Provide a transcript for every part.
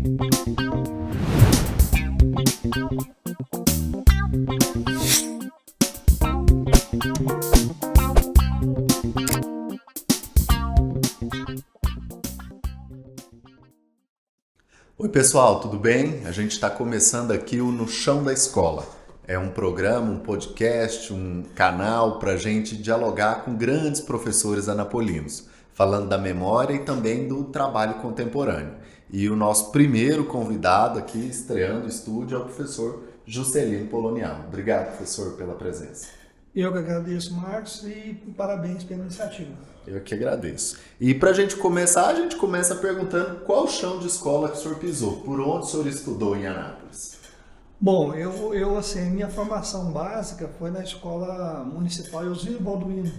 Oi pessoal, tudo bem? A gente está começando aqui o No Chão da Escola. É um programa, um podcast, um canal para a gente dialogar com grandes professores anapolinos, falando da memória e também do trabalho contemporâneo. E o nosso primeiro convidado aqui, estreando o estúdio, é o professor Juscelino Polonial. Obrigado, professor, pela presença. Eu que agradeço, Marcos, e parabéns pela iniciativa. Eu que agradeço. E para a gente começa perguntando qual chão de escola que o senhor pisou, por onde o senhor estudou em Anápolis? Bom, minha formação básica foi na Escola Municipal Eusílio Balduino.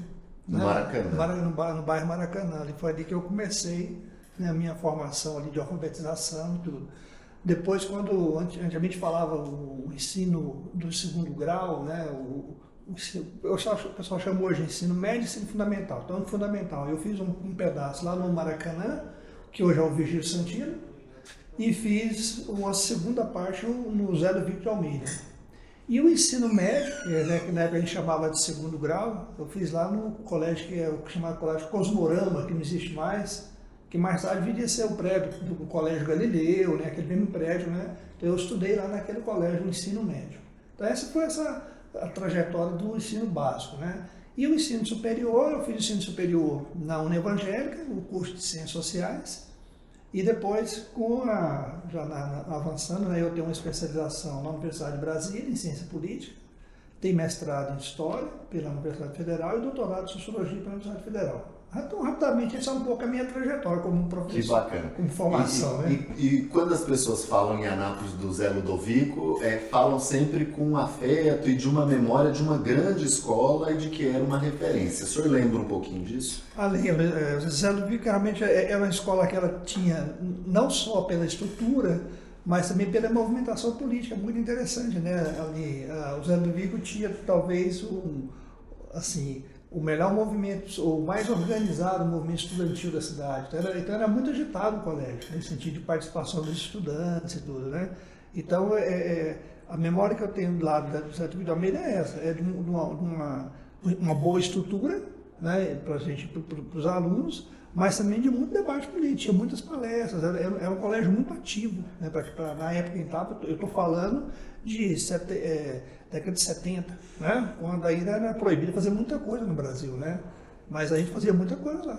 No Maracanã. No bairro Maracanã. E foi ali que eu comecei, né, a minha formação ali de alfabetização e tudo. Depois, quando antigamente falava o ensino do segundo grau, né, o pessoal chamou hoje de ensino médio e ensino fundamental. Então, no fundamental, eu fiz um pedaço lá no Maracanã, que hoje é o Virgílio Santino, e fiz uma segunda parte no Zé do Victor Almeida. E o ensino médio, que na época a gente chamava de segundo grau, eu fiz lá no colégio que é o que chamava Colégio Cosmorama, que não existe mais, que mais tarde viria a ser o prédio do Colégio Galileu, né, aquele mesmo prédio, né? Então eu estudei lá naquele colégio, o ensino médio. Então essa foi a trajetória do ensino básico, né? E o ensino superior, eu fiz o ensino superior na União Evangélica, o curso de Ciências Sociais, e depois, avançando, né, eu tenho uma especialização na Universidade de Brasília, em Ciência Política, tenho mestrado em História pela Universidade Federal e doutorado em Sociologia pela Universidade Federal. Então, rapidamente, essa é um pouco a minha trajetória como professor. Que bacana. Como formação, né? E quando as pessoas falam em Anápolis do Zé Ludovico, falam sempre com afeto e de uma memória de uma grande escola e de que era uma referência. O senhor lembra um pouquinho disso? Lembro. O Zé Ludovico realmente era uma escola que ela tinha, não só pela estrutura, mas também pela movimentação política, muito interessante, né? Ali, o Zé Ludovico tinha talvez o melhor movimento, o mais organizado movimento estudantil da cidade. Então era muito agitado o colégio, no sentido de participação dos estudantes e tudo, né? Então, a memória que eu tenho do lado do Zé de Almeida é essa, de uma boa estrutura, né, para os alunos, mas também de muito debate político, tinha muitas palestras, era um colégio muito ativo, né, na época em que eu estou falando de década de 70, né, quando ainda era proibido fazer muita coisa no Brasil, né, mas a gente fazia muita coisa lá.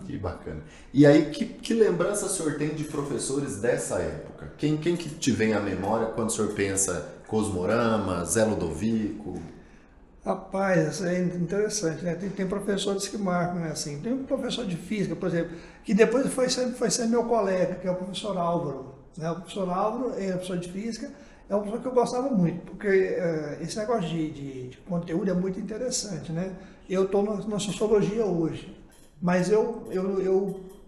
Que bacana. E aí, que lembrança o senhor tem de professores dessa época? Quem que te vem à memória quando o senhor pensa Cosmorama, Zé Ludovico? Rapaz, isso é interessante, né? Tem professores que marcam, né? Assim, tem um professor de física, por exemplo, que depois foi ser meu colega, que é o professor Álvaro, né? O professor Álvaro é professor de física, é um professor que eu gostava muito, porque esse negócio de conteúdo é muito interessante, né? Eu estou na sociologia hoje, mas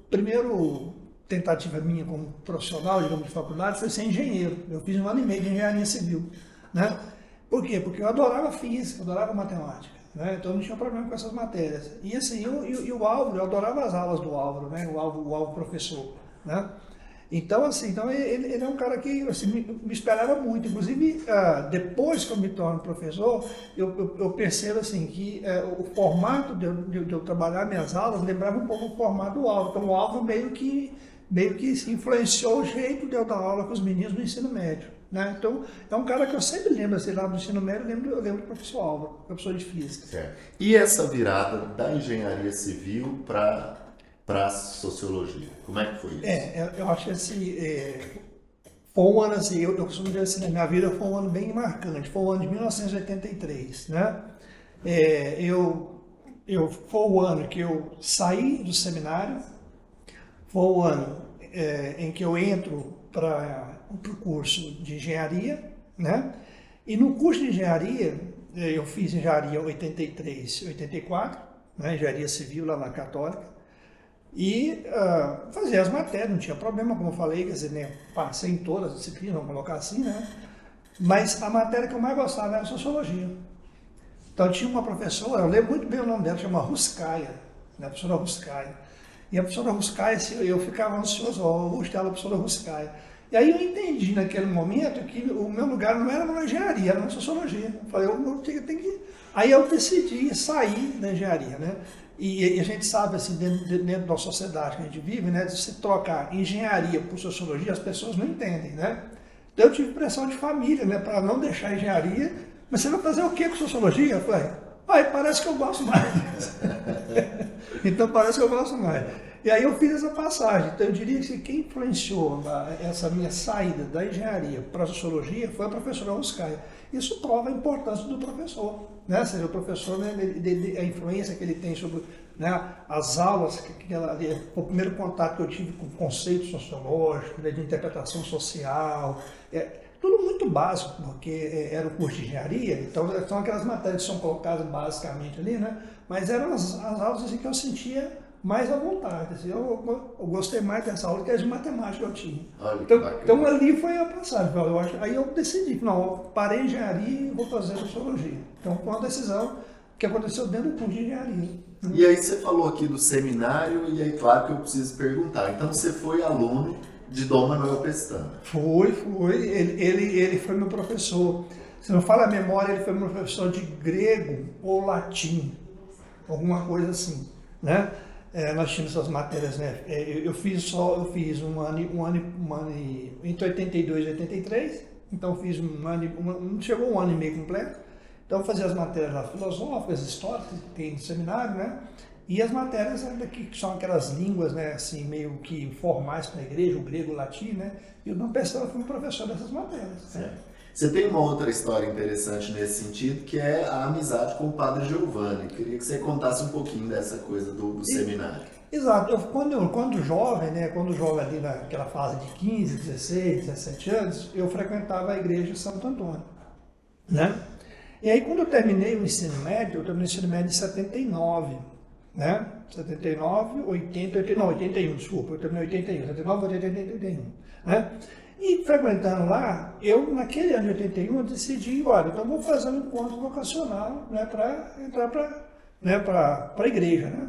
primeiro tentativa minha como profissional, digamos, de faculdade, foi ser engenheiro. Eu fiz 1 ano e meio de engenharia civil, né? Por quê? Porque eu adorava física, eu adorava matemática, né? Então eu não tinha problema com essas matérias. E assim, o Álvaro, eu adorava as aulas do Álvaro, né? O Álvaro professor, né? Então, assim, ele é um cara que assim, me esperava muito. Inclusive, depois que eu me torno professor, eu percebo assim, que o formato de eu trabalhar minhas aulas lembrava um pouco o formato do Álvaro. Então, o Álvaro meio que influenciou o jeito de eu dar aula com os meninos no ensino médio, né? Então, é um cara que eu sempre lembro, assim, lá no ensino médio, eu lembro do professor Álvaro, professor de física. Certo. E essa virada da engenharia civil para a sociologia, como é que foi isso? Eu acho que assim, foi um ano assim, eu costumo dizer assim, na minha vida foi um ano bem marcante, foi o ano de 1983, né? Foi o ano que eu saí do seminário, foi o ano em que eu entro para o curso de engenharia, né? E no curso de engenharia, eu fiz engenharia 83, 84, né? Engenharia civil lá na Católica, e fazia as matérias, não tinha problema, como eu falei, quer dizer, né? Passei em todas as disciplinas, vamos colocar assim, né? Mas a matéria que eu mais gostava era sociologia. Então tinha uma professora, eu lembro muito bem o nome dela, chama Ruskaya, né? A professora Ruskaya. E a professora Ruskaya, eu ficava ansioso, eu gostava da professora Ruskaya. E aí eu entendi naquele momento que o meu lugar não era na engenharia, era na sociologia. Eu falei, eu tenho que... Aí eu decidi sair da engenharia, né? E a gente sabe, assim, dentro da sociedade que a gente vive, né? Se trocar engenharia por sociologia, as pessoas não entendem, né? Então eu tive pressão de família, né? Para não deixar a engenharia. Mas você vai fazer o que com sociologia? Eu falei, parece que eu gosto mais. Então parece que eu gosto mais. E aí eu fiz essa passagem. Então eu diria que quem influenciou essa minha saída da engenharia para a sociologia foi a professora Oscar. Isso prova a importância do professor, né? Ou seja, o professor, né, a influência que ele tem sobre, né, as aulas, o primeiro contato que eu tive com conceitos sociológicos, né, de interpretação social, tudo muito básico, porque era o curso de engenharia, então são aquelas matérias que são colocadas basicamente ali, né? Mas eram as aulas assim, que eu sentia mais à vontade. Assim, eu gostei mais dessa aula que as de matemática que eu tinha. Então ali foi a passagem. Aí eu decidi, não, eu parei engenharia e vou fazer sociologia. Então foi uma decisão que aconteceu dentro do curso de engenharia. E aí você falou aqui do seminário, e aí claro que eu preciso perguntar. Então você foi aluno de Dom Manuel Pestana? Foi. Ele foi meu professor. Se não fala a memória, ele foi meu professor de grego ou latim. Alguma coisa assim, né? Nós tínhamos essas matérias, né? Eu fiz um ano entre 82 e 83, então fiz chegou um ano e meio completo. Então eu fazia as matérias lá, filosóficas, históricas, que tem no seminário, né? E as matérias que são aquelas línguas, né, assim, meio que formais para a igreja, o grego, o latim, né? E o Dom Pestana foi um professor dessas matérias. Né? Você tem uma outra história interessante nesse sentido, que é a amizade com o Padre Giovanni. Queria que você contasse um pouquinho dessa coisa do seminário. Exato. Quando jovem, né, ali naquela fase de 15, 16, 17 anos, eu frequentava a igreja de Santo Antônio, né? E aí quando eu terminei o ensino médio, em 79, né? 79, 81, desculpa, eu terminei em 81, 79, 80, 81, né? E frequentando lá, eu naquele ano de 81 eu decidi, olha, então vou fazer um encontro vocacional, né, para entrar para a igreja, né?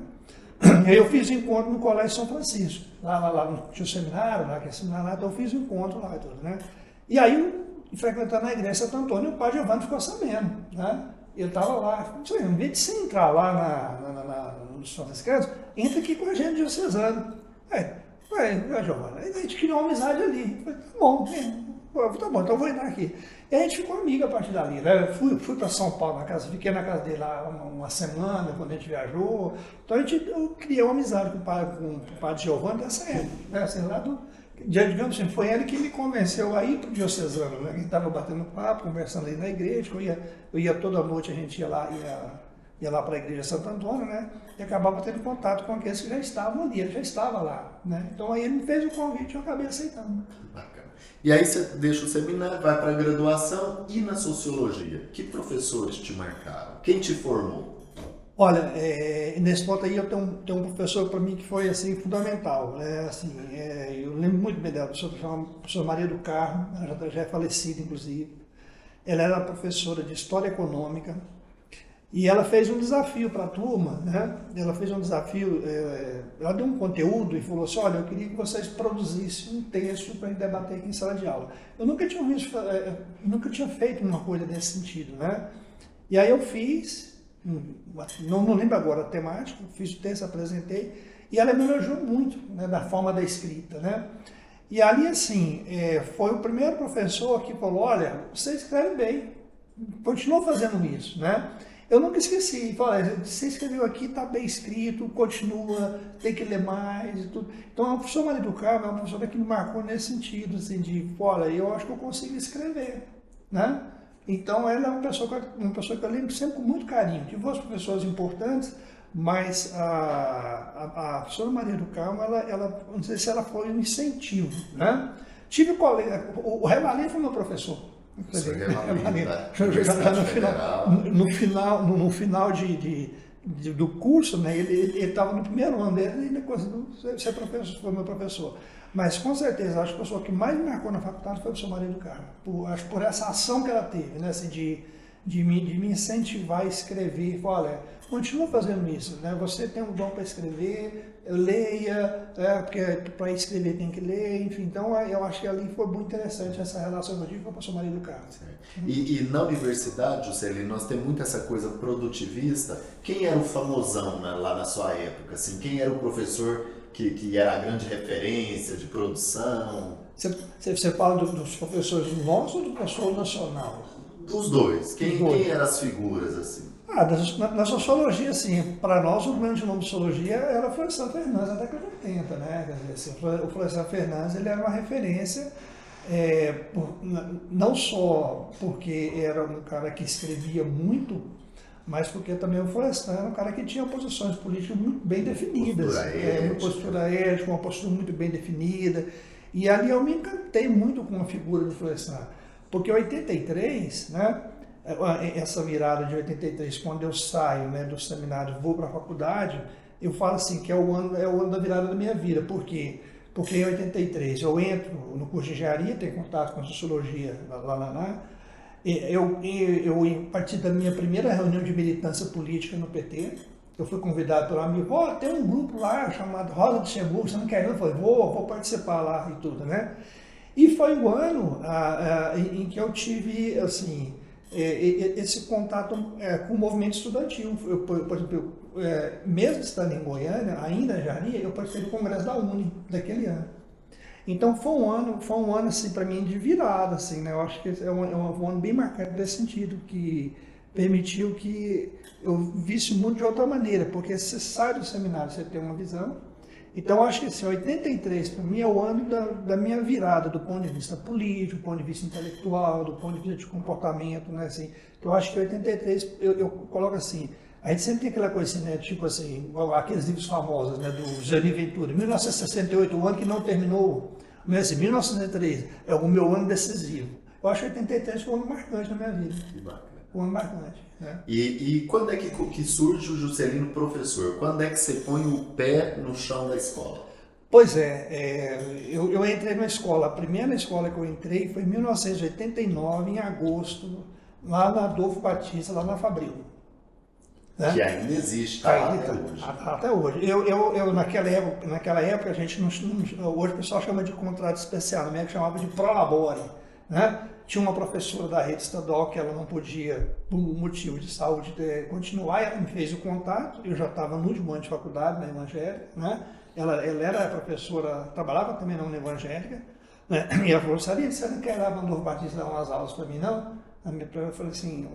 E aí eu fiz um encontro no Colégio São Francisco, lá tinha o seminário, lá que é seminário lá, então eu fiz um encontro lá e tudo, né? E aí, frequentando a igreja de Santo Antônio, o Padre Giovanni ficou sabendo, né? Ele estava lá, em vez de você entrar lá nos franciscanos, entra aqui com a gente diocesano. Giovanni, a gente criou uma amizade ali. Falei, tá bom, então eu vou entrar aqui. E a gente ficou amigo a partir dali, né? Fui para São Paulo, fiquei na casa dele lá uma semana, quando a gente viajou. Então eu criei uma amizade com o Padre Giovanni dessa época, né? Assim, digamos assim, foi ele que me convenceu a ir para o diocesano, né? A gente estava batendo papo, conversando ali na igreja, eu ia toda noite, a gente ia lá para a igreja de Santo Antônio, né? E acabava tendo contato com aqueles que já estavam ali, ele já estava lá, né? Então aí ele me fez o convite e eu acabei aceitando. Bacana. E aí você deixa o seminário, vai para a graduação e na sociologia. Que professores te marcaram? Quem te formou? Olha, nesse ponto aí eu tenho um professor para mim que foi assim fundamental, né? Assim, eu lembro muito bem dela, a professora Maria do Carmo, ela já é falecida inclusive. Ela era professora de História Econômica. E ela fez um desafio para a turma, né? Ela fez um desafio, ela deu um conteúdo e falou assim, olha, eu queria que vocês produzissem um texto para a gente debater aqui em sala de aula. Eu nunca tinha feito uma coisa nesse sentido, né? E aí eu fiz, não lembro agora a temática, fiz o texto, apresentei, e ela me elogiou muito, né, da forma da escrita, né? E ali, assim, foi o primeiro professor que falou, olha, você escreve bem, continua fazendo isso, né? Eu nunca esqueci, falei, você escreveu aqui, está bem escrito, continua, tem que ler mais e tudo. Então, a professora Maria do Carmo é uma professora que me marcou nesse sentido, assim, de, olha, eu acho que eu consigo escrever, né? Então, ela é uma pessoa que eu lembro sempre com muito carinho. Tive duas professoras importantes, mas a professora Maria do Carmo, ela, não sei se ela foi um incentivo, né? Tive colega, o Revalino foi meu professor. No final do curso, né, ele estava no primeiro ano dele e ele conseguiu ser professor, foi meu professor. Mas com certeza, acho que a pessoa que mais me marcou na faculdade foi a professora Maria do Carmo. Acho por essa ação que ela teve, né, assim, de me incentivar a escrever. Olha, continua fazendo isso, né? Você tem um dom para escrever, leia, porque para escrever tem que ler, enfim. Então, eu acho que ali foi muito interessante essa relação que eu tive com o professor Maria do Carmo. E na universidade, Juscelino, nós temos muito essa coisa produtivista. Quem era o famosão, né, lá na sua época? Assim, quem era o professor que era a grande referência de produção? Você fala dos professores nossos ou do professor nacional? Dos dois. Quem eram as figuras, assim? Na sociologia, assim, para nós o grande nome de sociologia era o Florestan Fernandes, na década de 80, né? Quer dizer, assim, o Florestan Fernandes ele era uma referência, não só porque era um cara que escrevia muito, mas porque também o Florestan era um cara que tinha posições políticas muito bem definidas, uma postura ética, uma postura muito bem definida. E ali eu me encantei muito com a figura do Florestan, porque em 83, né? Essa virada de 83, quando eu saio, né, do seminário, vou para a faculdade, eu falo assim que é o ano da virada da minha vida. Por quê? Porque em 83 eu entro no curso de engenharia, tenho contato com a sociologia lá. Eu participei da minha primeira reunião de militância política no PT. Eu fui convidado pelo amigo, tem um grupo lá chamado Rosa de Luxemburgo, você não quer ir? Eu falei, vou participar lá e tudo, né? E foi o ano em que eu tive, assim, esse contato com o movimento estudantil. Por exemplo, mesmo estando em Goiânia, ainda em engenharia, eu participei do congresso da UNE daquele ano. Então foi um ano assim, para mim de virada, assim, né? Eu acho que é um ano bem marcado nesse sentido, que permitiu que eu visse o mundo de outra maneira, porque você sai do seminário, você tem uma visão. Então eu acho que assim, 83 para mim é o ano da minha virada, do ponto de vista político, do ponto de vista intelectual, do ponto de vista de comportamento, né? Assim, eu acho que 83 eu coloco assim. A gente sempre tem aquela coisa assim, né, tipo assim, aqueles livros famosos, né, do Jânio Ventura, 1968, o ano que não terminou, mas assim, 1903 é o meu ano decisivo. Eu acho que 83 foi um ano marcante na minha vida. Que bacana. Um ano marcante, né? E quando é que surge o Juscelino professor? Quando é que você põe o pé no chão da escola? Pois eu entrei na escola, a primeira escola que eu entrei foi em 1989, em agosto, lá na Adolfo Batista, lá na Fabril. Né? Que ainda existe, tá? Até hoje. Até hoje. Eu naquela época, a gente hoje o pessoal chama de contrato especial, na minha época chamava de prolabore, né? Tinha uma professora da rede estadual que ela não podia, por motivo de saúde, continuar, ela me fez o contato, eu já estava no último ano de faculdade, na evangélica, né? Ela era professora, trabalhava também na evangélica, né? E ela falou, Sarinha, você não quer ir lá para o Novo Batista dar umas aulas para mim, não? Eu falei assim,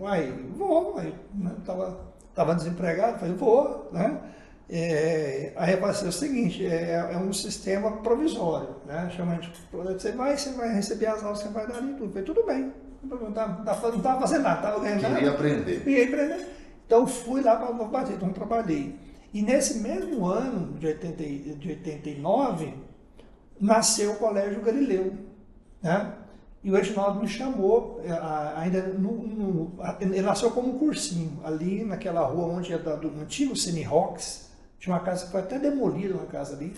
vou, né? Estava desempregado, falei, vou, né? Aí eu falei o seguinte, é um sistema provisório, né? Você vai receber as aulas, você vai dar ali tudo. Eu falei, tudo bem, não estava fazendo nada, estava ganhando nada. Queria aprender. Então fui lá para o Novo Batista, então trabalhei. E nesse mesmo ano, de 89, nasceu o Colégio Galileu, né? E o Reginaldo me chamou, ele nasceu como um cursinho, ali naquela rua onde é do antigo Cine Rocks, tinha uma casa que foi até demolida, uma casa ali.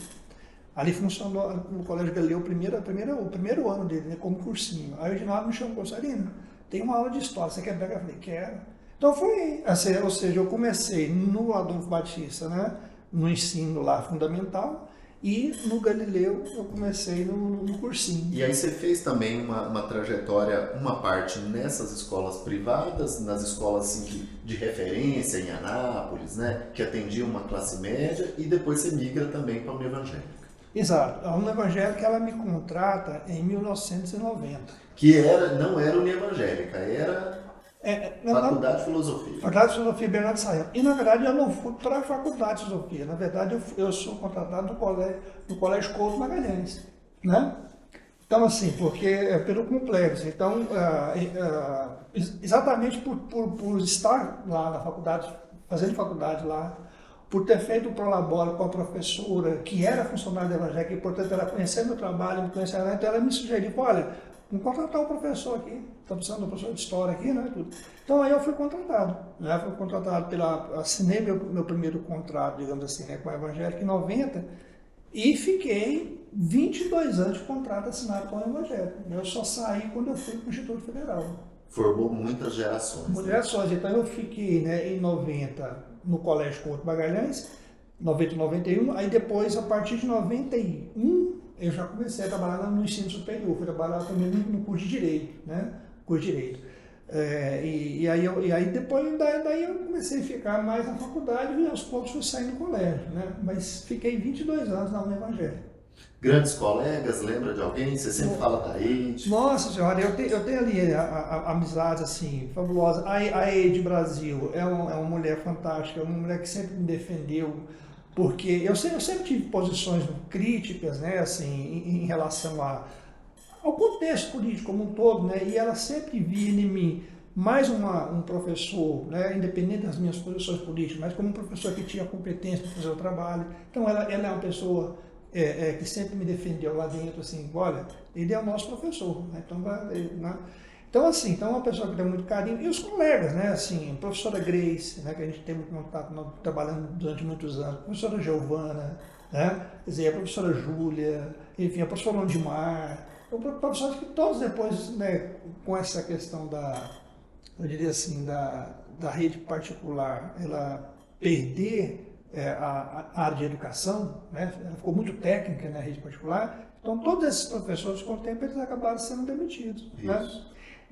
Ali funcionou no Colégio Galileu o primeiro ano dele, né, como cursinho. Aí o Reginaldo me chamou, Sarina, tem uma aula de história, você quer pegar? Eu falei, quero. Então foi, assim, ou seja, eu comecei no Adolfo Batista, né, no ensino lá fundamental, e no Galileu eu comecei no cursinho. E aí você fez também uma trajetória, uma parte nessas escolas privadas, nas escolas assim, de referência em Anápolis, né, que atendiam uma classe média, e depois você migra também para a União Evangélica. Exato. A União Evangélica ela me contrata em 1990. Que não era União Evangélica, era... Faculdade de Filosofia. Faculdade de Filosofia Bernardo Saião. E na verdade eu não fui para a Faculdade de Filosofia. Na verdade eu sou contratado no Colégio Couto Magalhães, né? Então assim, porque é pelo complexo. Então, exatamente por estar lá na faculdade, fazendo faculdade lá, por ter feito o prolabore com a professora, que era funcionária da Evangélica, e portanto ela conhecia meu trabalho, me conhecia, então ela me sugeriu, olha, vamos contratar um professor aqui, está precisando de um professor de história aqui, né? Tudo. Então aí eu fui contratado, né? Fui contratado assinei meu primeiro contrato, digamos assim, né, com a Evangélica em 90 e fiquei 22 anos de contrato assinado com a Evangélica. Eu só saí quando eu fui para o Instituto Federal. Formou muitas gerações. Muitas gerações. Então eu fiquei, né, em 90 no Colégio Couto Magalhães, 90 e 91, aí depois, a partir de 91, eu já comecei a trabalhar no ensino superior, fui trabalhar também no curso de Direito, né? Curso de Direito. E aí depois daí eu comecei a ficar mais na faculdade e aos poucos fui saindo do colégio, né? Mas fiquei 22 anos na União Evangélica. Grandes colegas, lembra de alguém? Você sempre fala da Eide. Nossa senhora, eu tenho ali amizades assim, fabulosas. A Eide Brasil é uma mulher fantástica, uma mulher que sempre me defendeu, porque eu sempre tive posições críticas, né, assim, em relação ao contexto político como um todo, né, e ela sempre via em mim mais um professor, né, independente das minhas posições políticas, mas como um professor que tinha competência para fazer o trabalho. Então ela é uma pessoa que sempre me defendeu lá dentro, assim, olha, ele é o nosso professor, né, então assim, então é uma pessoa que tem muito carinho, e os colegas, né, assim, a professora Grace, né, que a gente tem muito contato, trabalhando durante muitos anos, a professora Giovana, né, quer dizer, a professora Júlia, enfim, a professora Londimar, professores que todos depois, né, com essa questão eu diria assim, da rede particular, ela perder a área de educação, né, ela ficou muito técnica na rede particular, então todos esses professores, com o tempo, eles acabaram sendo demitidos, né?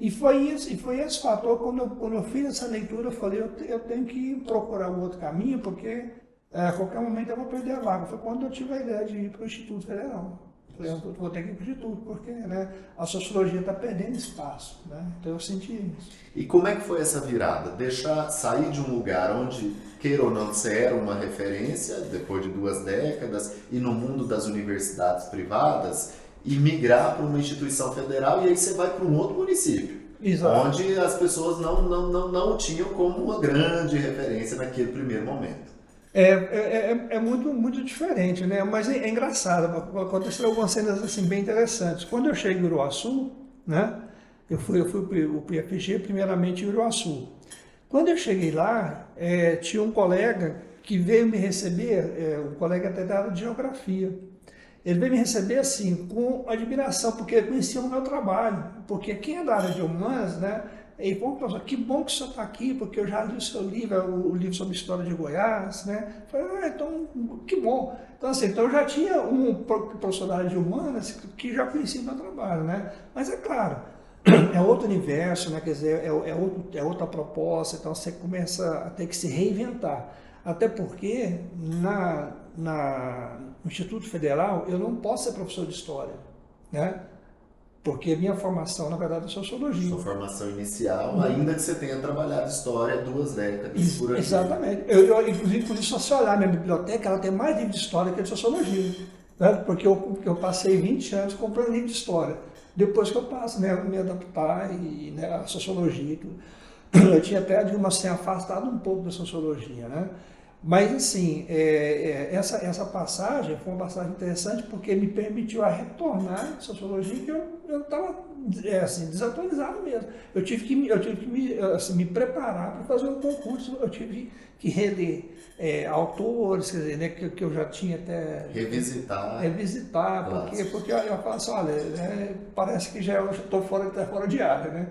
E foi esse fator, quando eu fiz essa leitura, eu falei, eu tenho que procurar um outro caminho, porque a qualquer momento eu vou perder a vaga. Foi quando eu tive a ideia de ir para o Instituto Federal. Eu vou ter que ir para o Instituto, porque, né, a sociologia está perdendo espaço, né? Então eu senti isso. E como é que foi essa virada? Sair de um lugar onde, queira ou não, você era uma referência, depois de 2 décadas, e no mundo das universidades privadas, e migrar para uma instituição federal, e aí você vai para um outro município. Exato. Onde as pessoas não tinham como uma grande referência naquele primeiro momento. É muito, muito diferente, né? Mas é engraçado, aconteceram algumas cenas assim, bem interessantes. Quando eu cheguei em Uruaçu, né? Eu fui o PFG primeiramente em Uruaçu. Quando eu cheguei lá, tinha um colega que veio me receber, um colega até da área de geografia. Ele veio me receber assim, com admiração, porque ele conhecia o meu trabalho. Porque quem é da área de humanas, né? E bom, professor, que bom que o senhor está aqui, porque eu já li o seu livro, o livro sobre a história de Goiás, né? Eu falei, então, que bom. Então, assim, então eu já tinha um professor da área de humanas que já conhecia o meu trabalho, né? Mas é claro, é outro universo, né? Quer dizer, é outra proposta, então você começa a ter que se reinventar. Até porque no Instituto Federal eu não posso ser professor de história, né? Porque minha formação, na verdade, é sociologia. Sua formação inicial, ainda que você tenha trabalhado história 2 décadas por aqui. Exatamente. Eu inclusive, se você olhar minha biblioteca, ela tem mais livro de história que de sociologia. Né? Porque eu passei 20 anos comprando livro de história. Depois que eu passo, né, me adaptar e, né, a sociologia e tudo. Eu tinha até, digamos assim, afastado um pouco da sociologia, né? Mas, assim, essa passagem foi uma passagem interessante porque me permitiu a retornar à sociologia que eu estava, assim, desatualizado mesmo. Eu tive que me preparar para fazer um concurso, eu tive que reler autores, quer dizer, né, que eu já tinha até... Revisitar, claro. porque eu falo assim, olha, parece que já estou fora de área, né?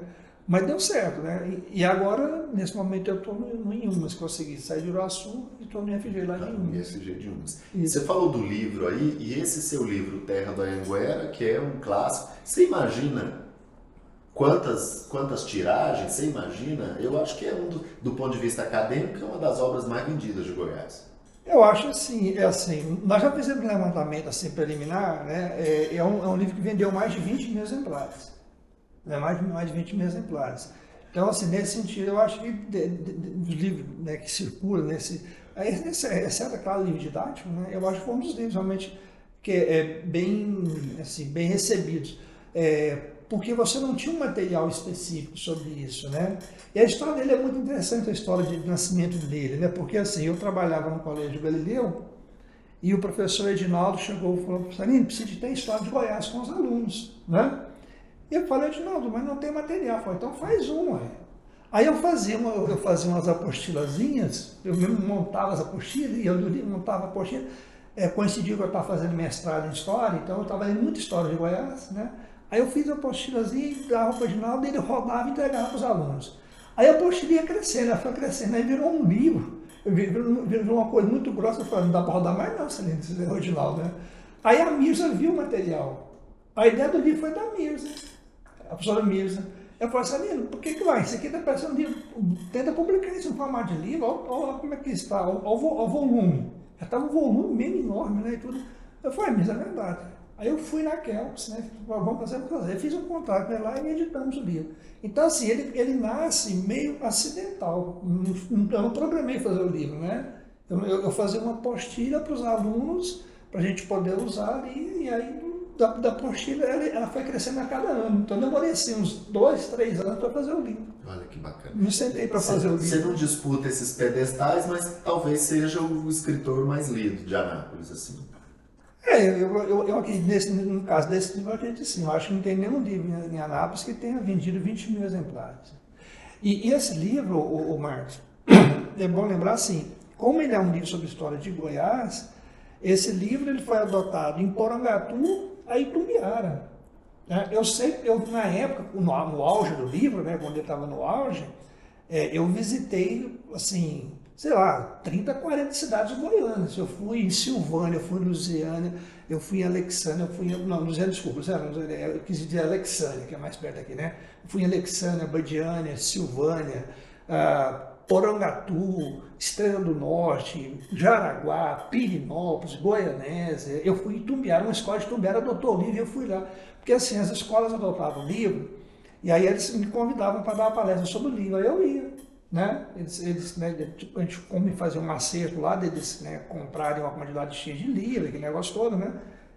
Mas deu certo, né? E agora, nesse momento, eu estou no Inhumas, consegui sair de Uruaçu e estou no IFG lá de Inhumas. IFG de Inhumas. Você falou do livro aí, e esse seu livro, Terra do Anhanguera, que é um clássico, você imagina quantas tiragens, você imagina? Eu acho que do ponto de vista acadêmico, é uma das obras mais vendidas de Goiás. Eu acho assim, nós já fizemos um levantamento assim, preliminar, né? É um livro que vendeu mais de 20 mil exemplares. Mais de 20 mil exemplares. Então, assim, nesse sentido, eu acho que dos livros, né, que circulam, exceto aquele livro didático, né, eu acho que foi um dos livros realmente que é bem recebidos. Porque você não tinha um material específico sobre isso, né? E a história dele é muito interessante, a história de nascimento dele, né? Porque, assim, eu trabalhava no Colégio Galileu e o professor Edinaldo chegou e falou, Sarino, precisa de ter história de Goiás com os alunos, né? E eu falei, Edinaldo, mas não tem material. Eu falei, então faz uma. Aí eu fazia umas apostilazinhas, eu mesmo montava as apostilas, e eu montava a apostila. Coincidiu que eu estava fazendo mestrado em História, então eu estava lendo muita História de Goiás, né? Aí eu fiz a apostilazinha e dava para o Edinaldo, ele rodava e entregava para os alunos. Aí a apostila ia crescendo, ela foi crescendo, aí virou um livro. virou uma coisa muito grossa, eu falei, não dá para rodar mais não, esse original, né? Aí a Mirza viu o material. A ideia do livro foi da Mirza, a professora Mirza. Eu falei, Salino, por que vai? Isso aqui está parecendo um livro, tenta publicar isso em formato de livro, olha como é que está, olha o volume. Já estava um volume mesmo enorme, né, e tudo. Eu falei, Mirza, é verdade. Aí eu fui na Kelps, né, vamos fazer o que fazer. Eu fiz um contrato com lá e editamos o livro. Então, assim, ele nasce meio acidental. Eu não programei fazer o livro, né? Eu fazia uma apostila para os alunos, para a gente poder usar ali, e aí da apostila ela foi crescendo a cada ano. Então, eu demorei assim, uns 2, 3 anos para fazer o livro. Olha que bacana. Me sentei para fazer o livro. Você não disputa esses pedestais, mas talvez seja o escritor mais lido de Anápolis, assim. Eu acredito, no caso desse livro, eu acredito sim. Eu acho que não tem nenhum livro em Anápolis que tenha vendido 20 mil exemplares. E esse livro, o Marcos, é bom lembrar assim, como ele é um livro sobre a história de Goiás, esse livro ele foi adotado em Porangatu, a Itumbiara. Na época, no auge do livro, né, quando ele estava no auge, eu visitei, assim, sei lá, 30, 40 cidades goianas. Eu fui em Silvânia, eu fui em Lusiânia, eu fui em Alexânia, Lusiânia, desculpa, eu quis dizer Alexânia, que é mais perto aqui, né? Eu fui em Alexânia, Badiânia, Silvânia, Porangatu, Estrela do Norte, Jaraguá, Pirinópolis, Goianésia. Eu fui em Itumbiara, uma escola de Itumbiara adotou o livro e eu fui lá. Porque assim, as escolas adotavam o livro e aí eles me convidavam para dar uma palestra sobre o livro, aí eu ia. Né? A gente como fazer um acerto lá deles, né, comprarem uma quantidade cheia de livro, aquele negócio todo, né?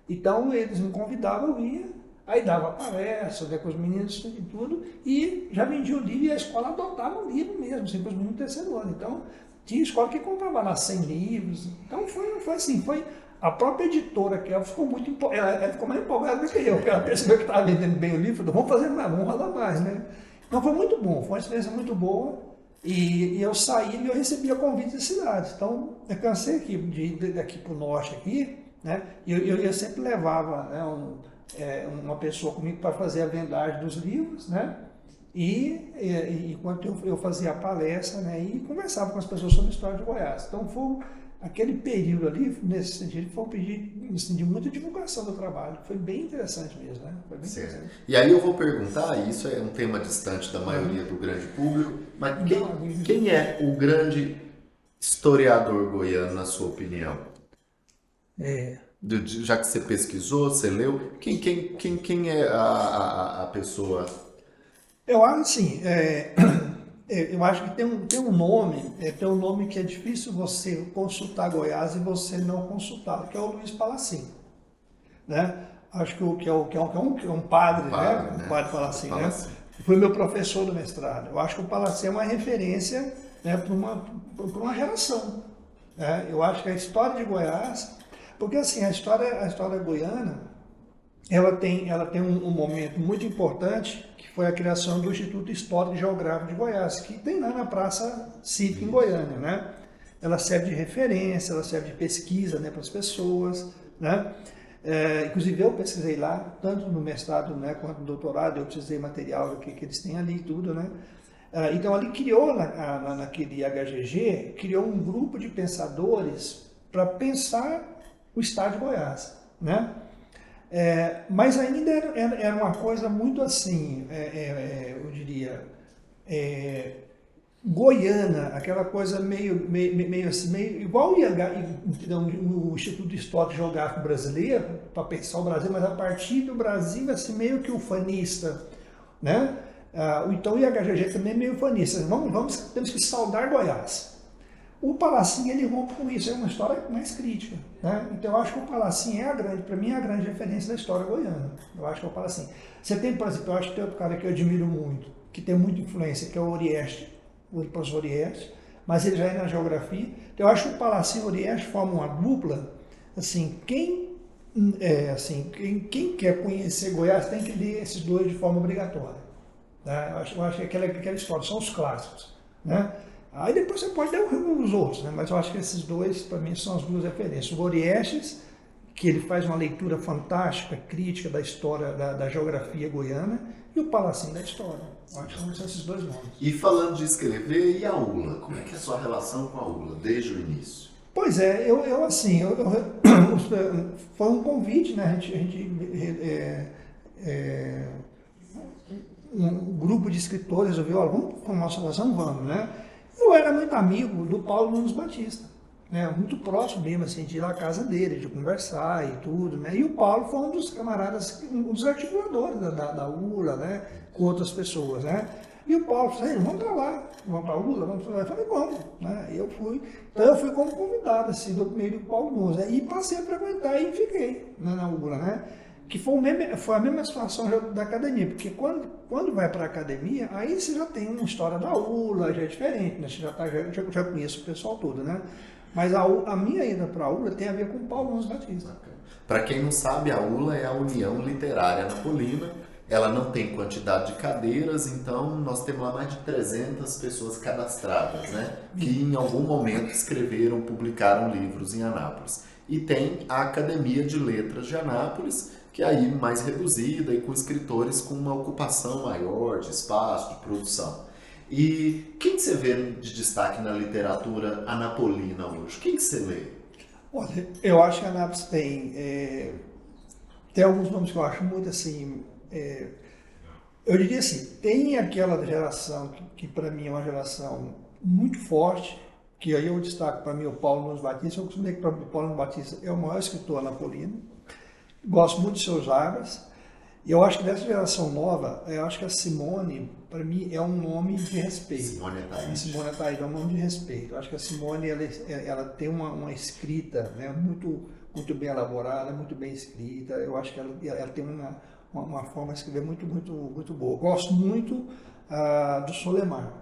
Então eles me convidavam, eu ia, aí dava palestra, né, com os meninos e tudo, e já vendia o livro e a escola adotava o livro mesmo, assim, para os meninos do terceiro ano. Então tinha escola que comprava lá 100 livros, então foi assim, a própria editora que ela ficou muito ela ficou mais empolgada do que eu, porque ela percebeu que estava vendendo bem o livro, falou, vamos fazer mais, vamos rodar mais, né? Então foi muito bom, foi uma experiência muito boa. E eu saí e eu recebia convites de cidades. Então, eu cansei aqui, de ir daqui para o norte, aqui, né? E eu sempre levava, né, uma pessoa comigo para fazer a vendagem dos livros, né? E enquanto eu fazia a palestra, né, e conversava com as pessoas sobre a história de Goiás. Então, foi aquele período ali, nesse sentido, foi um período assim, de muita divulgação do trabalho. Foi bem interessante mesmo, né? Foi bem interessante. E aí eu vou perguntar, isso é um tema distante da maioria do grande público, mas quem é o grande historiador goiano, na sua opinião? Já que você pesquisou, você leu, quem é a pessoa? Eu acho assim, eu acho que tem um nome que é difícil você consultar Goiás e você não consultá-lo, que é o Luiz Palacin, né? Acho que é um padre, né? Um padre Palacin, né? Foi meu professor do mestrado. Eu acho que o Palacin é uma referência, né, para uma geração, né? Eu acho que a história de Goiás, porque assim, a história goiana, ela tem um momento muito importante, que foi a criação do Instituto Histórico e Geográfico de Goiás, que tem lá na Praça Cívica em Goiânia, né? Ela serve de referência, ela serve de pesquisa, né, para as pessoas, né? Inclusive eu pesquisei lá, tanto no mestrado, né, quanto no doutorado, eu precisei material que eles têm ali e tudo, né? Então ali criou, naquele HGG, criou um grupo de pensadores para pensar o estado de Goiás, né? Mas ainda era uma coisa muito assim, eu diria, goiana, aquela coisa meio assim, meio igual o Instituto Histórico e Geográfico Brasileiro, para pensar o Brasil, mas a partir do Brasil, assim, meio que ufanista, né? Então o IHGG também é meio ufanista, temos que saudar Goiás. O Palacin, ele rompe com isso, é uma história mais crítica, né? Então eu acho que o Palacin para mim é a grande referência da história goiana. Eu acho que é o Palacin. Você tem, por exemplo, eu acho que tem outro cara que eu admiro muito, que tem muita influência, que é o Orieste, o professor Orieste, mas ele já é na geografia. Então eu acho que o Palacin e o Orieste formam uma dupla, assim, quem quer conhecer Goiás tem que ler esses dois de forma obrigatória, né? Eu acho que aquela história, são os clássicos, né? Aí depois você pode dar os outros, né? Mas eu acho que esses dois, para mim, são as duas referências. O Oriestes, que ele faz uma leitura fantástica, crítica da história, da geografia goiana, e o Palacinho da História. Acho que são esses dois nomes. E falando de escrever, e a ULA? Como é que é a sua relação com a ULA, desde o início? Pois é, foi um convite, né? Um grupo de escritores resolveu, olha, vamos formar uma associação, vamos, né? Eu era muito amigo do Paulo Nunes Batista, né? Muito próximo mesmo, assim, de ir à casa dele, de conversar e tudo, né? E o Paulo foi um dos camaradas, um dos articuladores da ULA, né? Com outras pessoas, né? E o Paulo falou, vamos para lá, vamos para a ULA, vamos para lá. Eu falei, vamos, né? Então eu fui como convidado, assim, do meio do Paulo Nunes, né? E passei a frequentar e fiquei, né, na ULA, né? Que foi a mesma situação da academia, porque quando vai para a academia, aí você já tem uma história da ULA, já é diferente, né? Você já conhece o pessoal todo, né? Mas a minha ida para a ULA tem a ver com o Paulo Nunes Batista. Para quem não sabe, a ULA é a União Literária Anapolina. Ela não tem quantidade de cadeiras, então nós temos lá mais de 300 pessoas cadastradas, né? Que em algum momento escreveram, publicaram livros em Anápolis. E tem a Academia de Letras de Anápolis, que é aí mais reduzida e com escritores com uma ocupação maior de espaço, de produção. E quem que você vê de destaque na literatura anapolina hoje? Quem que você lê? Olha, eu acho que a Anápolis tem alguns nomes que eu acho muito assim... eu diria assim, tem aquela geração que para mim é uma geração muito forte, que aí eu destaco para mim o Paulo Nunes Batista. Eu costumo dizer que o Paulo Nunes Batista é o maior escritor anapolino, gosto muito de seus Jarbas, e eu acho que dessa geração nova, eu acho que a Simone, para mim, é um nome de respeito. Simone Ataíde. Simone Ataíde é um nome de respeito. Eu acho que a Simone, ela tem uma escrita, né, muito bem elaborada, muito bem escrita. Eu acho que ela tem uma forma de escrever muito boa. Gosto muito do Solemar.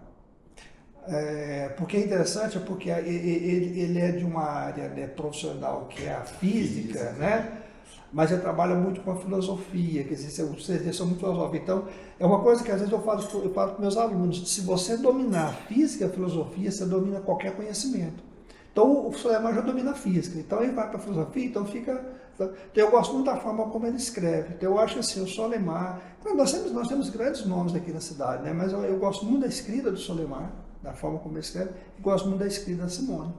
Porque é interessante, porque ele é de uma área, né, profissional que é a física, né? Mas ele trabalha muito com a filosofia, quer dizer, vocês são muito filosóficos. Então, é uma coisa que às vezes eu falo para meus alunos: se você dominar a física e a filosofia, você domina qualquer conhecimento. Então, o Solemar já domina a física, então ele vai para a filosofia, então fica... Então, eu gosto muito da forma como ele escreve. Então, eu acho assim, o Solemar... Nós temos grandes nomes aqui na cidade, né? Mas eu gosto muito da escrita do Solemar, da forma como ele escreve, e gosto muito da escrita da Simone.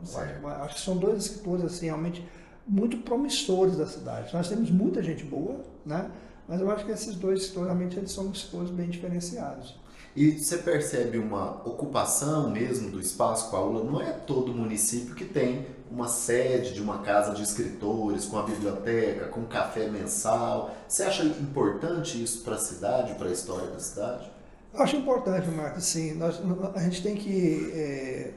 Acho que são dois escritores, assim, realmente muito promissores da cidade. Nós temos muita gente boa, né? Mas eu acho que esses dois escritores, realmente, eles são escritores bem diferenciados. E você percebe uma ocupação mesmo do espaço com a ULA? Não é todo município que tem uma sede de uma casa de escritores, com a biblioteca, com café mensal. Você acha importante isso para a cidade, para a história da cidade? Eu acho importante, Marcos, sim. A gente tem que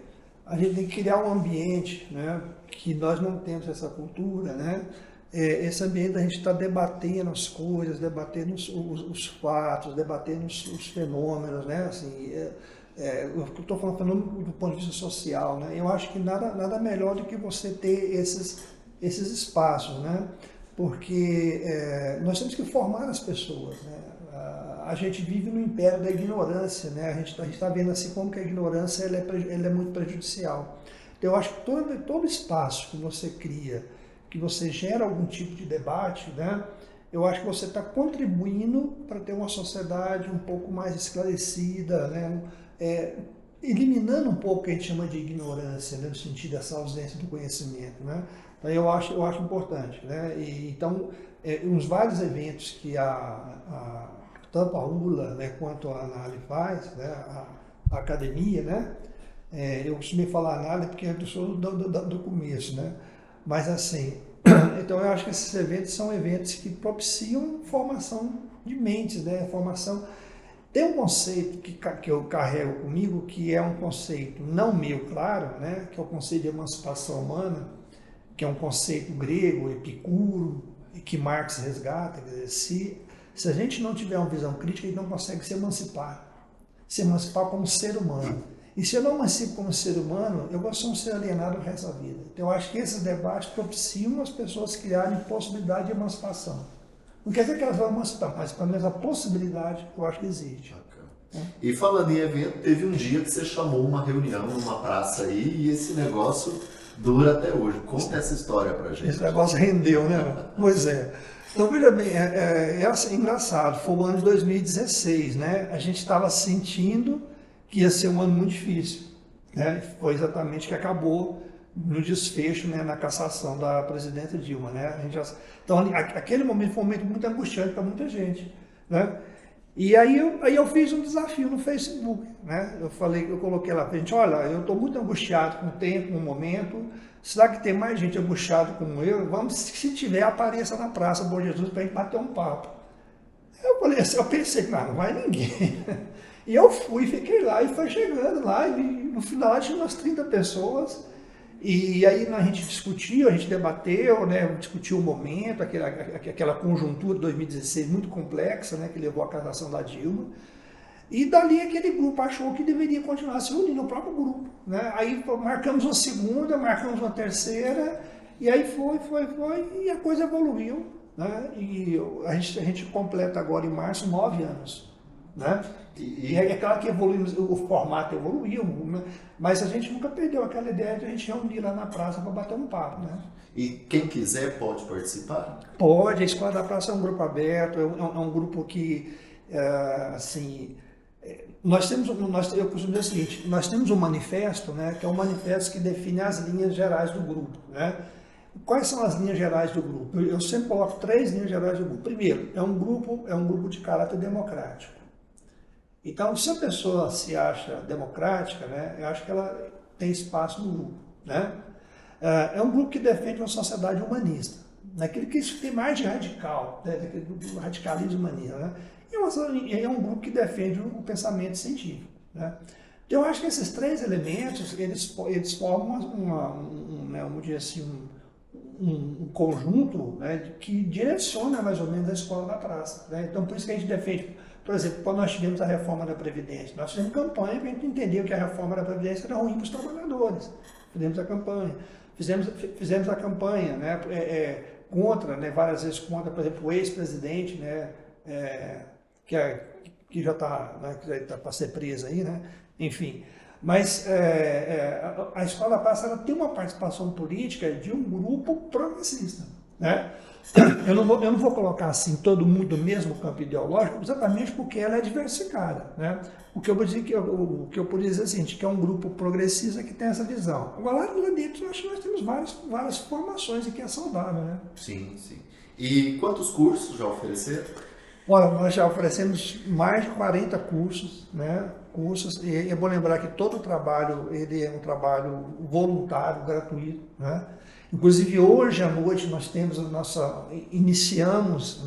criar um ambiente, né, que nós não temos essa cultura, né? Esse ambiente a gente está debatendo as coisas, debatendo os fatos, debatendo os fenômenos, né? Assim, eu estou falando do ponto de vista social, né? Eu acho que nada melhor do que você ter esses espaços, né? Porque nós temos que formar as pessoas, né? A gente vive no império da ignorância, né? A gente está vendo assim como que a ignorância ela é muito prejudicial. Então, eu acho que todo espaço que você cria, que você gera algum tipo de debate, né? Eu acho que você está contribuindo para ter uma sociedade um pouco mais esclarecida, né? Eliminando um pouco o que a gente chama de ignorância, né? No sentido dessa ausência do conhecimento, né? Então, eu acho importante, né? Então, uns vários eventos que tanto a ULA, né, quanto a ANALI faz, né, a academia, né? Eu costumei falar ANALI porque eu sou do começo, né? Mas assim, então eu acho que esses eventos são eventos que propiciam formação de mentes, né? Formação. Tem um conceito que eu carrego comigo, que é um conceito não meu, claro, né? Que é o conceito de emancipação humana, que é um conceito grego, Epicuro, e que Marx resgata. Quer dizer, se a gente não tiver uma visão crítica, a gente não consegue se emancipar como ser humano. E se eu não emancipo como ser humano, eu vou ser um ser alienado o resto da vida. Então, eu acho que esses debates propiciam as pessoas criarem possibilidade de emancipação. Não quer dizer que elas vão emancipar, mas pelo menos a possibilidade eu acho que existe. E falando em evento, teve um dia que você chamou uma reunião numa praça aí e esse negócio Dura até hoje. Conta essa história pra gente. Esse negócio rendeu, né? Pois é. Então, veja bem, é assim, engraçado, foi o ano de 2016, né? A gente estava sentindo que ia ser um ano muito difícil, né? Foi exatamente que acabou no desfecho, né, na cassação da presidenta Dilma, né? Então, aquele momento foi um momento muito angustiante para muita gente, né? E aí eu fiz um desafio no Facebook, né? Eu coloquei lá pra gente, olha, eu estou muito angustiado com o tempo, com o momento. Será que tem mais gente angustiada como eu? Vamos, se tiver, apareça na Praça Bom Jesus para a gente bater um papo. Eu falei assim, eu pensei, não vai ninguém. E eu fui, fiquei lá e foi chegando lá, e no final tinha umas 30 pessoas. E aí a gente discutiu, a gente debateu, né, discutiu o momento, aquela conjuntura de 2016 muito complexa, né, que levou à cassação da Dilma. E dali aquele grupo achou que deveria continuar se reunindo, o próprio grupo, né? Aí marcamos uma segunda, marcamos uma terceira, e aí foi, e a coisa evoluiu, né? E a gente completa agora em março 9 anos, né? E é claro que evoluímos, o formato evoluiu, né? Mas a gente nunca perdeu aquela ideia de a gente reunir lá na praça para bater um papo, né? E quem quiser pode participar? Pode, a Escola da Praça é um grupo aberto, é um grupo que, assim... eu costumo dizer o seguinte, nós temos um manifesto, né, que é um manifesto que define as linhas gerais do grupo, né? Quais são as linhas gerais do grupo? Eu sempre coloco 3 linhas gerais do grupo. Primeiro, é um grupo de caráter democrático. Então, se a pessoa se acha democrática, né, eu acho que ela tem espaço no grupo, né? É um grupo que defende uma sociedade humanista, naquilo que isso tem mais de radical, né, do radicalismo humanista, né? E é um grupo que defende o pensamento científico, né? Então, eu acho que esses 3 elementos, eles formam vamos dizer assim, um conjunto, né, que direciona mais ou menos a Escola da Praça, né? Então, por isso que a gente defende, por exemplo, quando nós tivemos a reforma da Previdência, nós fizemos campanha para a gente entender que a reforma da Previdência era ruim para os trabalhadores. Fizemos a campanha. Fizemos a campanha, né, contra, né, várias vezes contra, por exemplo, o ex-presidente, né, que já está, né, para ser presa aí, né? Enfim. Mas a Escola da Praça ela tem uma participação política de um grupo progressista, né? Eu não vou colocar assim todo mundo no mesmo campo ideológico, exatamente porque ela é diversificada, né? O que eu poderia dizer assim, que é um grupo progressista que tem essa visão. Agora lá dentro nós temos várias formações e que é saudável, né? Sim, sim. E quantos cursos já ofereceram? Olha, nós já oferecemos mais de 40 cursos, né? E é bom lembrar que todo o trabalho ele é um trabalho voluntário, gratuito, né? Inclusive hoje à noite nós temos iniciamos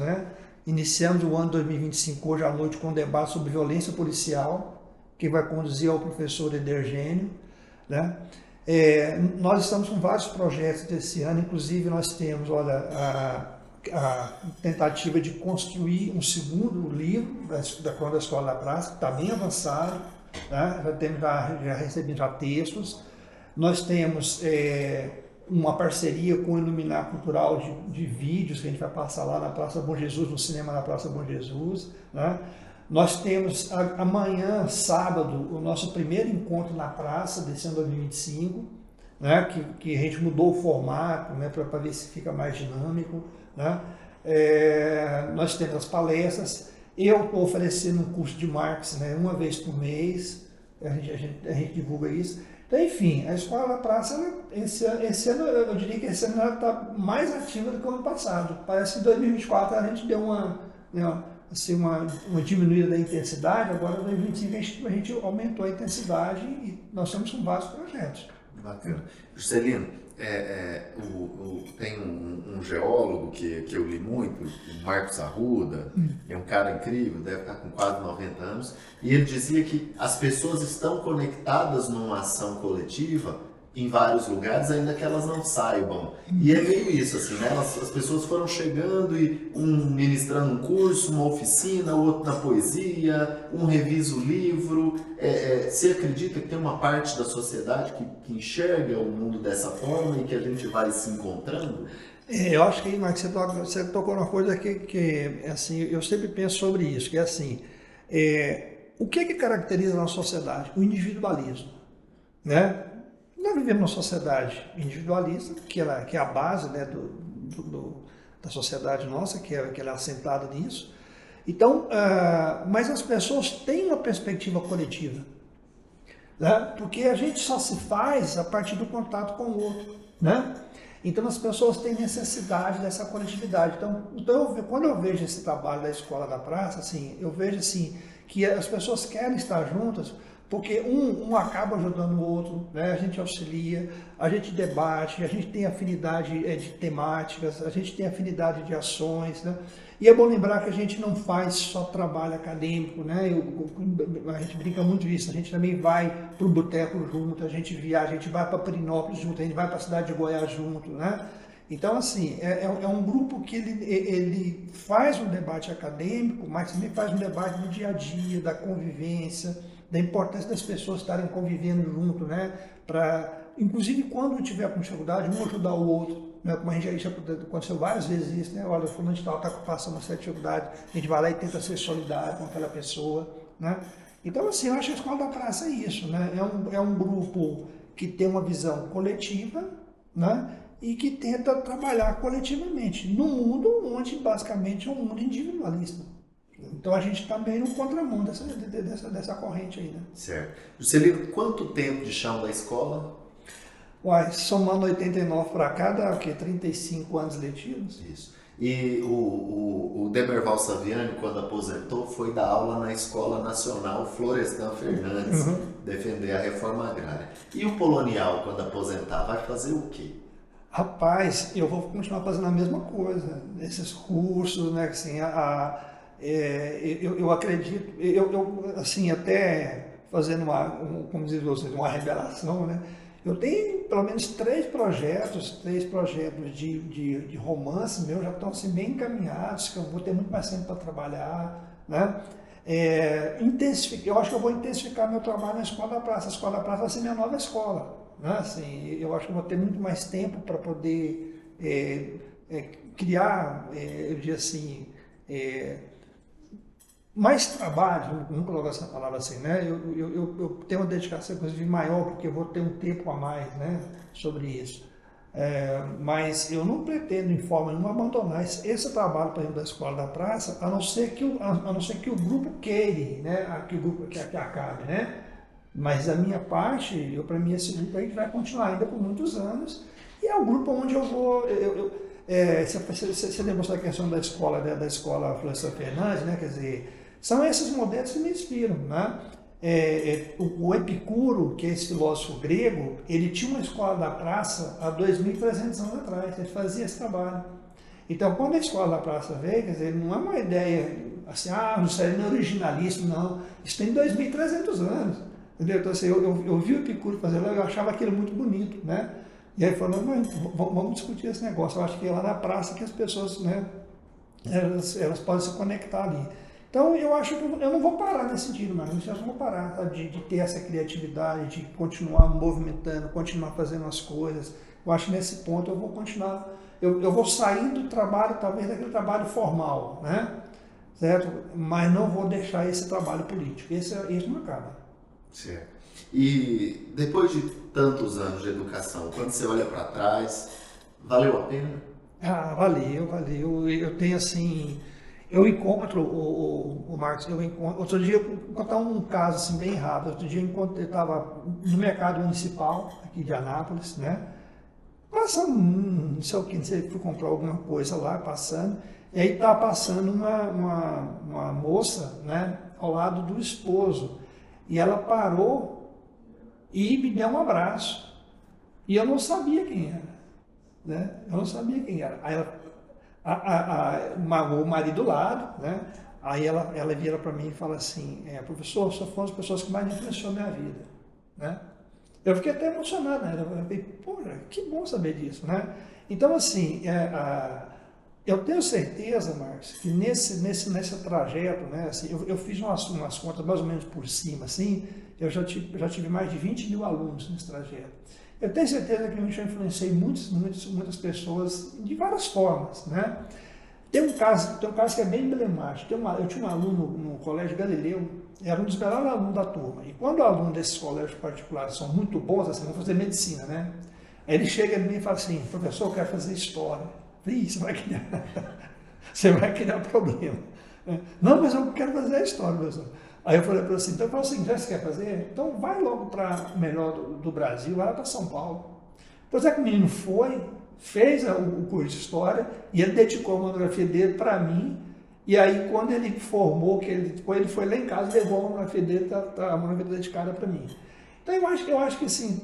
o ano 2025 hoje à noite com um debate sobre violência policial, que vai conduzir ao professor Edergênio, né? Nós estamos com vários projetos desse ano, inclusive nós temos, olha, a tentativa de construir um segundo livro da Escola da Praça, que está bem avançado, né? Já recebemos textos. Nós temos uma parceria com o Iluminar Cultural de vídeos, que a gente vai passar lá na Praça Bom Jesus, no cinema na Praça Bom Jesus, né? Nós temos amanhã, sábado, o nosso primeiro encontro na praça desse ano 2025, né? Que a gente mudou o formato, né? Para ver se fica mais dinâmico, né? Nós temos as palestras. Eu estou oferecendo um curso de marketing, né, uma vez por mês, a gente divulga isso. Então, enfim, a Escola da Praça, esse ano, eu diria que esse ano ela está mais ativa do que o ano passado. Parece que em 2024 a gente deu uma diminuída da intensidade, agora em 2025 a gente aumentou a intensidade e nós estamos com vários projetos. Bacana. Juscelino, tem um geólogo que eu li muito, o Marcos Arruda, é um cara incrível, deve estar com quase 90 anos, e ele dizia que as pessoas estão conectadas numa ação coletiva em vários lugares, ainda que elas não saibam. E é meio isso, assim, né? As pessoas foram chegando e um ministrando um curso, uma oficina, outro na poesia, um revisa o livro. Você acredita que tem uma parte da sociedade que enxerga o mundo dessa forma e que a gente vai se encontrando? Eu acho que, Marcos, você tocou numa coisa que assim, eu sempre penso sobre isso, que é assim, o que caracteriza a nossa sociedade? O individualismo, né? Na nós vivemos numa sociedade individualista, que é a base, né, da sociedade nossa, que ela é assentada nisso. Então, mas as pessoas têm uma perspectiva coletiva, né? Porque a gente só se faz a partir do contato com o outro, né? Então as pessoas têm necessidade dessa coletividade. Então quando eu vejo esse trabalho da Escola da Praça, assim, eu vejo assim, que as pessoas querem estar juntas, porque um acaba ajudando o outro, né? A gente auxilia, a gente debate, a gente tem afinidade de temáticas, a gente tem afinidade de ações, né? E é bom lembrar que a gente não faz só trabalho acadêmico, né? A gente brinca muito isso, a gente também vai para o boteco junto, a gente viaja, a gente vai para Perinópolis junto, a gente vai para a cidade de Goiás junto, né? Então, assim, é um grupo que ele faz um debate acadêmico, mas também faz um debate do dia a dia, da convivência, da importância das pessoas estarem convivendo junto, né? Inclusive, quando tiver com dificuldade, um ajudar o outro, né? Como a gente já aconteceu várias vezes isso, né? Olha, fulano de tal está passando uma certa dificuldade, a gente vai lá e tenta ser solidário com aquela pessoa, né? Então, assim, eu acho que a Escola da Praça é isso, né? É um grupo que tem uma visão coletiva, né? E que tenta trabalhar coletivamente, num mundo onde, basicamente, é um mundo individualista. Então a gente está meio no contramão dessa corrente aí, né? Certo. Juscelino, quanto tempo de chão da escola? Uai, somando 89 para cá, dá o quê? 35 anos letivos? Isso. E o Demerval Saviani, quando aposentou, foi dar aula na Escola Nacional Florestan Fernandes, defender a reforma agrária. E o Polonial, quando aposentar, vai fazer o quê? Rapaz, eu vou continuar fazendo a mesma coisa, esses cursos, né? Assim, eu acredito, assim, até fazendo como diz você, uma revelação, né? Eu tenho pelo menos três projetos de romance meu já estão assim, bem encaminhados, que eu vou ter muito mais tempo para trabalhar, né? Eu acho que eu vou intensificar meu trabalho na Escola da Praça. A Escola da Praça vai ser minha nova escola, né? Assim, eu acho que eu vou ter muito mais tempo para poder criar, eu diria assim, mais trabalho, vamos colocar essa palavra assim, né? Eu tenho uma dedicação, inclusive, maior, porque eu vou ter um tempo a mais, né, sobre isso. Mas eu não pretendo, em forma nenhuma, abandonar esse trabalho, por exemplo, da Escola da Praça, a não ser que o grupo queira, né, que o grupo que acabe, né? Mas da minha parte, para mim, esse grupo aí vai continuar ainda por muitos anos, e é o grupo onde eu vou... Você demonstrou a questão da escola Florestan Fernandes, né? Quer dizer, são esses modelos que me inspiram, né? O Epicuro, que é esse filósofo grego, ele tinha uma escola da praça há 2.300 anos atrás, ele fazia esse trabalho. Então, quando a Escola da Praça veio, quer dizer, não é uma ideia assim, não sei, não é originalista, não. Isso tem 2.300 anos. Entendeu? Então, assim, eu vi o Epicuro fazer lá, eu achava aquilo muito bonito, né? E aí falou, vamos discutir esse negócio. Eu acho que é lá na praça que as pessoas, né, elas podem se conectar ali. Então eu acho que eu não vou parar nesse sentido, mas eu não vou parar, tá? de ter essa criatividade, de continuar movimentando, continuar fazendo as coisas. Eu acho que nesse ponto eu vou continuar, eu vou sair do trabalho, talvez daquele trabalho formal, né? Certo? Mas não vou deixar esse trabalho político. Esse não acaba. Certo. E depois de tantos anos de educação, quando você olha para trás, valeu a pena? Valeu. Eu tenho assim, eu encontro o Marcos, outro dia, eu vou contar um caso assim bem rápido. Outro dia eu estava no mercado municipal aqui de Anápolis, né? Passando, não sei o que, não sei se fui comprar alguma coisa lá, passando, e aí estava passando uma moça, né, ao lado do esposo, e ela parou e me deu um abraço. E eu não sabia quem era, né? Eu não sabia quem era. Aí o marido do lado, né? Aí ela vira para mim e fala assim, professor, você foi uma das pessoas que mais influenciou a minha vida, né? Eu fiquei até emocionado, né? Eu falei, poxa, que bom saber disso, né? Então, assim, eu tenho certeza, Marcos, que nesse trajeto, né? Assim, eu fiz umas contas mais ou menos por cima, assim, eu já tive mais de 20.000 alunos nesse trajeto. Eu tenho certeza que eu já influenciei muitas pessoas de várias formas, né? Tem um caso que é bem emblemático. Eu tinha um aluno no Colégio Galileu, era um dos melhores alunos da turma. E quando o aluno desses colégios particulares são muito bons, assim, vão fazer medicina, né? Aí ele chega em mim e fala assim, professor, eu quero fazer história. Eu falei, Ih, você vai criar problema. Não, mas eu quero fazer a história, professor. Aí eu falei para ele assim, então eu falo assim, já você quer fazer? Então vai logo para o melhor do Brasil, vai lá para São Paulo. Pois é que o menino fez o curso de História e ele dedicou a monografia dele para mim. E aí, quando ele formou, quando ele foi lá em casa, levou a monografia dele, a monografia dedicada para mim. Então, eu acho que assim,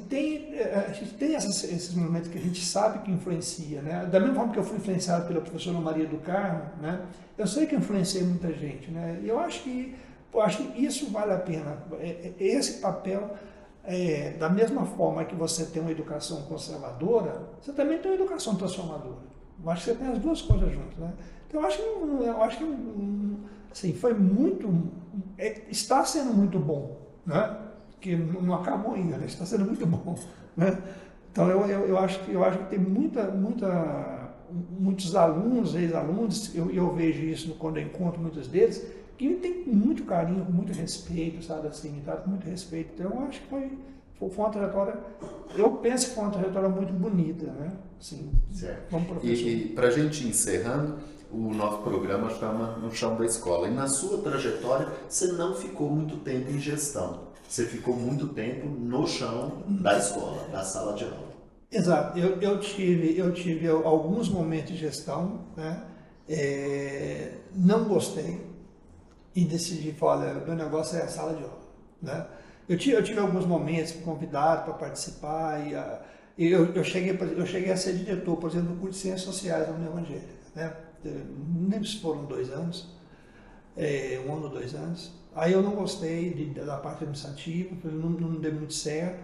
a gente tem esses momentos que a gente sabe que influencia, né? Da mesma forma que eu fui influenciado pela professora Maria do Carmo, né? Eu sei que influenciei muita gente, né? E eu acho que isso vale a pena. Esse papel, da mesma forma que você tem uma educação conservadora, você também tem uma educação transformadora. Eu acho que você tem as duas coisas juntas, né? Então, eu acho que assim, foi está sendo muito bom, né? Que não acabou ainda, né? Está sendo muito bom, né? Então eu acho que tem muitos alunos, ex-alunos, eu vejo isso quando eu encontro muitos deles, que tem muito carinho, com muito respeito, sabe assim, tá? Com muito respeito. Então eu acho que foi uma trajetória, eu penso que foi uma trajetória muito bonita, né? Assim, certo. Como professor. E para a gente encerrando, o nosso programa chama No Chão da Escola. E na sua trajetória, você não ficou muito tempo em gestão. Você ficou muito tempo no chão da escola, da sala de aula. Exato. Eu tive alguns momentos de gestão, né? Não gostei e decidi falar, olha, meu negócio é a sala de aula, né? Eu tive alguns momentos convidado para participar e eu cheguei a ser diretor, por exemplo, do curso de Ciências Sociais da União Evangélica, né? Não lembro se foram 2 anos, 1 ano ou 2 anos. Aí eu não gostei da parte administrativa, não deu muito certo.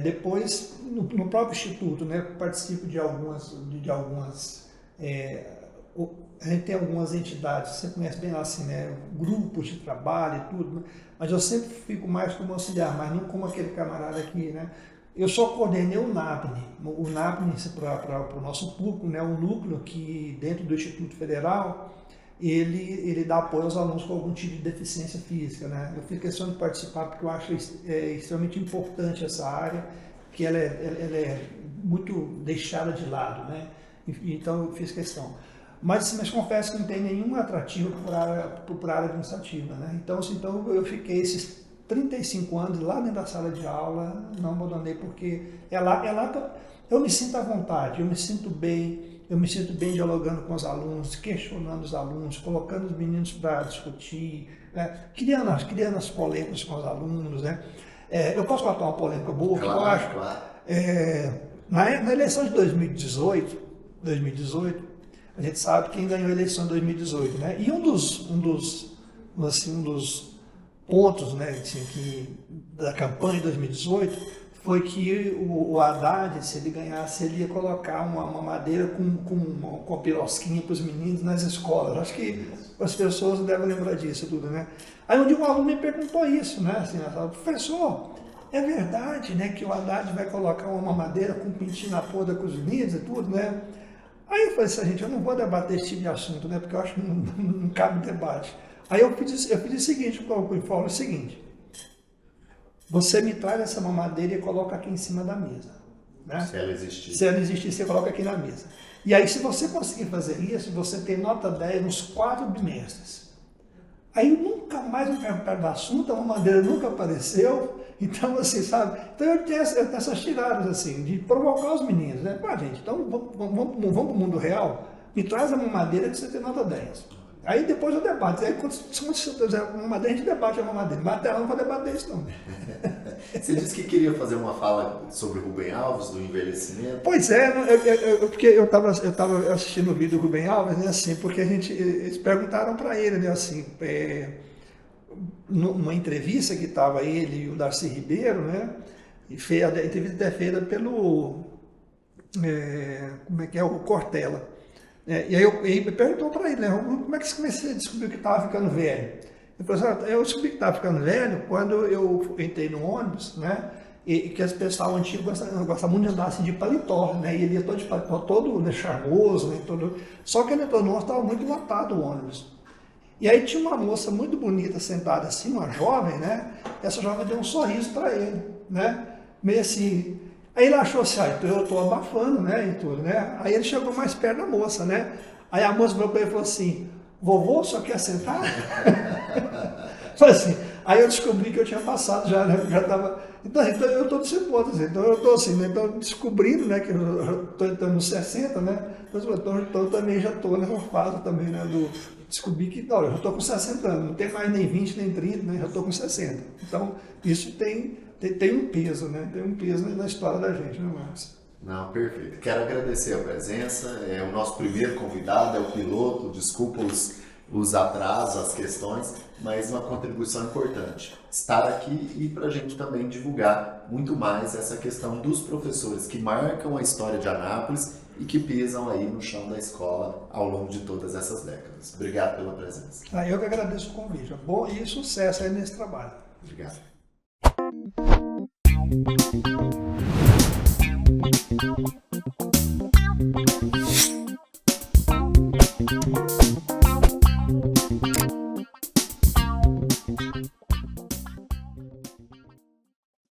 Depois, no próprio instituto, né, participo de algumas a gente tem algumas entidades, você conhece bem lá assim, né, grupos de trabalho e tudo, mas eu sempre fico mais como auxiliar, mas não como aquele camarada aqui, né. Eu só coordenei o NAPNE, para o nosso público, né, um núcleo que dentro do Instituto Federal, ele dá apoio aos alunos com algum tipo de deficiência física, né? Eu fiz questão de participar porque eu acho extremamente importante essa área, que ela é muito deixada de lado, né? Então eu fiz questão. Mas confesso que não tem nenhum atrativo por área administrativa, né? Então eu fiquei esses 35 anos lá dentro da sala de aula, não abandonei, porque é lá que eu me sinto à vontade, eu me sinto bem dialogando com os alunos, questionando os alunos, colocando os meninos para discutir, né? criando as polêmicas com os alunos, né? Eu posso contar uma polêmica boa, claro, que eu acho. Claro. Na eleição de 2018, a gente sabe quem ganhou a eleição de 2018, né? E um dos pontos, né, assim, da campanha de 2018 foi que o Haddad, se ele ganhasse, ele ia colocar uma madeira com pirosquinha para os meninos nas escolas. Acho que as pessoas devem lembrar disso tudo, né? Aí um dia um aluno me perguntou isso, né? Assim, professor, é verdade, né, que o Haddad vai colocar uma mamadeira com um pintinho na poda com os meninos e tudo, né? Aí eu falei assim, gente, eu não vou debater esse tipo de assunto, né? Porque eu acho que não cabe debate. Aí eu fiz o seguinte, eu informo o seguinte: você me traz essa mamadeira e coloca aqui em cima da mesa, né? Se ela existir. Se ela existir, você coloca aqui na mesa. E aí, se você conseguir fazer isso, você tem nota 10 nos 4 bimestres. Aí nunca mais eu perguntar do assunto, a mamadeira nunca apareceu. Então, assim, sabe? Então eu tenho essas tiradas, assim, de provocar os meninos, né? Pá, gente, então vamos para o mundo real, me traz a mamadeira que você tem nota 10. Aí depois eu debato. Aí quando você fizer uma madeira, a gente debate a mamadeira. Mas até lá não vou debater isso, não. Você disse que queria fazer uma fala sobre Rubem Alves, do envelhecimento. Pois é, porque eu estava assistindo o vídeo do Rubem Alves, né, assim, porque eles perguntaram para ele, né, assim, numa entrevista que estava ele e o Darcy Ribeiro, né, e a entrevista é feita pelo, o Cortella. E aí ele perguntou para ele, né, como é que você descobriu que estava ficando velho? Ele falou assim, eu descobri que estava ficando velho quando eu entrei no ônibus, né, E que esse pessoal antigo gosta muito de andar assim de paletó, né? E ele ia todo de paletó, todo, né, charmoso, né? Todo... Só que ele entrou no ônibus, estava muito lotado o ônibus. E aí tinha uma moça muito bonita sentada assim, uma jovem, né? Essa jovem deu um sorriso para ele, né? Meio assim. Aí ele achou assim, então eu estou abafando, né? E tudo, né? Aí ele chegou mais perto da moça, né? Aí a moça veio para ele e falou assim: vovô, só quer sentar? Falei assim. Aí eu descobri que eu tinha passado já, né? Já tava... Então eu estou desse ponto, assim. Então eu estou assim, né? Então, descobrindo, né? Que eu estou entrando nos 60, né? Então eu também já estou nessa fase também, né? Descobri que, não, eu já estou com 60 anos, não tem mais nem 20, nem 30, né? Já estou com 60. Então isso tem um peso, né? Tem um peso na história da gente, né, Marcos? Não, perfeito. Quero agradecer a presença, é o nosso primeiro convidado, é o piloto, desculpa os atrasos, as questões, mas uma contribuição importante. Estar aqui e para a gente também divulgar muito mais essa questão dos professores que marcam a história de Anápolis e que pisam aí no chão da escola ao longo de todas essas décadas. Obrigado pela presença. Eu que agradeço o convite. Bom e sucesso aí nesse trabalho. Obrigado.